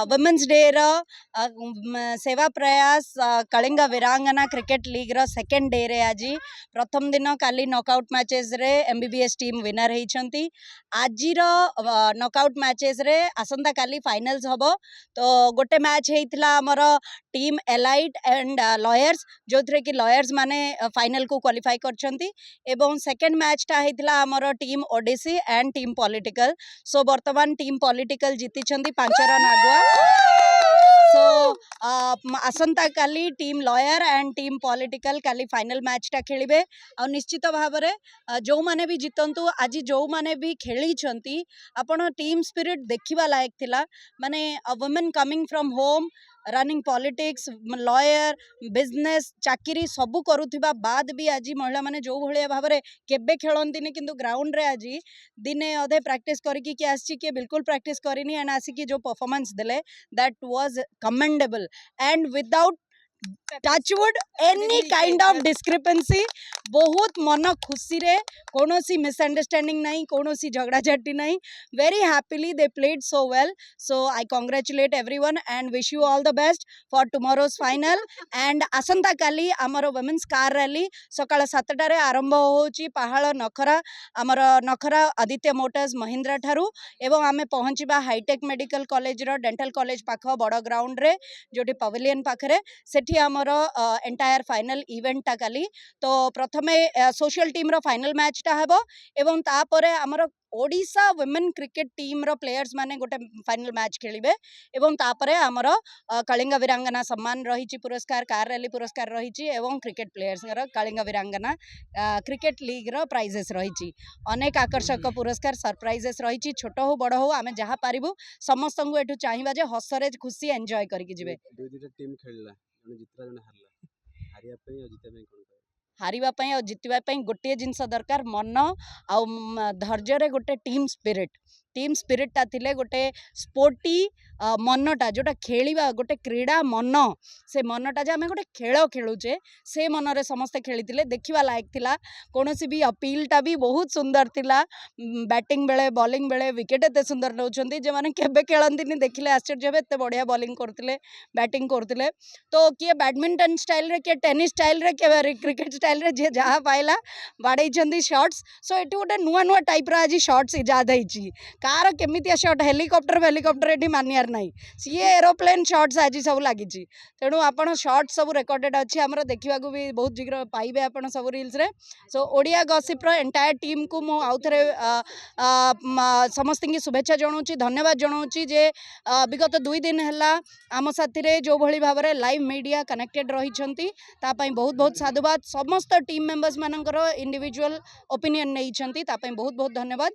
Women's day रो सेवा प्रयास Kalinga Veerangana cricket league रो सेकेंड डे रे आज प्रथम दिन काली नॉकआउट मैचेस रे एमबीबीएस टीम विनर होइछंती। आज नॉकआउट मैचेस रे आसंता काली फाइनल्स हबो। तो गोटे मैच हेइतला हमर टीम एलाइट एंड लॉयर्स जो थरे कि लॉयर्स माने फाइनल को क्वालिफाई करछंती एवं सेकेंड मैच टा हेइतला हमर टीम ओडीसी एंड टीम पॉलिटिकल। सो वर्तमान टीम पॉलिटिकल जीति 5 रन आगुआ। सो आसंता काली team lawyer and team political काली फाइनल मैच टा खेलिबे और निश्चित भाव में जो माने भी जीतंतु आज जो माने भी खेली छंती आपण टीम स्पिरिट देखिबा लायक थिला। माने अ women coming from home running politics lawyer business चाकरी सबू करुथिबा बाद भी आज महिला माने जो भलिया भाव में केबे खेलंतिनी किंतु ग्राउंड रे आज दिने अधे प्रैक्टिस करके कि आसी कि बिल्कुल प्रैक्टिस करनी एंड आसिकी जो परफॉर्मेंस दिले that was commendable and without touchwood any kind of discrepancy बहुत मन खुशी रे कोनोसी मिसअंडरस्टैंडिंग नहीं कोनोसी झगड़ा झाटी नहीं very happily they played so well. So I congratulate everyone and wish you all the best for tomorrow's final and आसंता काली आमर वुमेन्स कार रैली सकाळ 7 आरंभ होची पहाड़ नखरा आमर नखरा आदित्य मोटर्स महिंद्रा ठारू एवं आमे पहुंचबा हाईटेक मेडिकल कॉलेज रो डेंटल कॉलेज पाख बड़ ग्राउंड रे जोटी पवेलियन पाखरे सेठी आमर एंटायर फाइनल इवेंट टा काली। तो प्रथमे सोशल टीम रो फाइनल मैच टा हेबो एवं तापरे आमर ओडिशा वुमेन क्रिकेट टीम रो प्लेयर्स माने गोटे फाइनल मैच खेलिबे एवं तापरे आमर कलिंगा वीरांगना सम्मान रहिछि पुरस्कार कार रैली पुरस्कार रहिछि एवं क्रिकेट प्लेयर्स रो कलिंगा वीरांगना क्रिकेट लीग रो प्राइजेस रहिछि अनेक आकर्षक पुरस्कार सरप्राइजेस रहिछि छोट हो बड़ हो आमे जहा पारिबु समस्त को एठु चाहिबा जे हसरे खुशी एन्जॉय करके जिवे। दुई दुईटा टीम खेलला जने जितला जने हारला हारिया पई और जिते पई कोन हारिबा पई और जितबा पई गोटे जिंस दरकार मन आ धैर्य रे गोटे टीम स्पिरिट ता थिले गोटे स्पोर्टी मनटा जोटा खेलिबा गोटे क्रीड़ा मन से मनटा जे आमे गोटे खेल खेलुचे से मनरे समस्त खेलितिले देखिबा लायक थिला। कोनोसी भी अपील टा भी बहुत सुंदर थिला बैटिंग बेले बॉलिंग बेले विकेट एते सुंदर नउछंती जे माने केबे खेलंतिनी देखिले आश्चर्य हेबे एते बढ़िया बॉलिंग करथिले बैटिंग करथिले। तो किए बैडमिंटन स्टाइल रे के टेनिस स्टाइल रे के क्रिकेट स्टाइल रे जे जहा पाइला बाडै छंदी शॉट्स। सो एठी गोटे नुआ नुआ टाइप रा आज शॉट्स इजाद हैछि कार केमितिया शॉट हेलिकॉप्टर एठी मानियार नहीं सी एरोप्लेन शॉट्स आज सब लगी तेणु आपड़ शॉर्ट सब रेकर्डेड अच्छी आमर देखा भी बहुत शीघ्र पाइबे आप सब रिल्स रे। सो ओडिया गॉसिप रो एंटायर टीम को मु आउ थे समस्त की शुभेच्छा जनाऊँगी धन्यवाद जनाऊँगी जे विगत 2 दिन है आम साथी जो भली भाव में लाइव मीडिया कनेक्टेड रही बहुत बहुत साधुवाद समस्त टीम मेंबर्स मानकर इंडिविजुअल ओपिनियन नहीं बहुत बहुत धन्यवाद।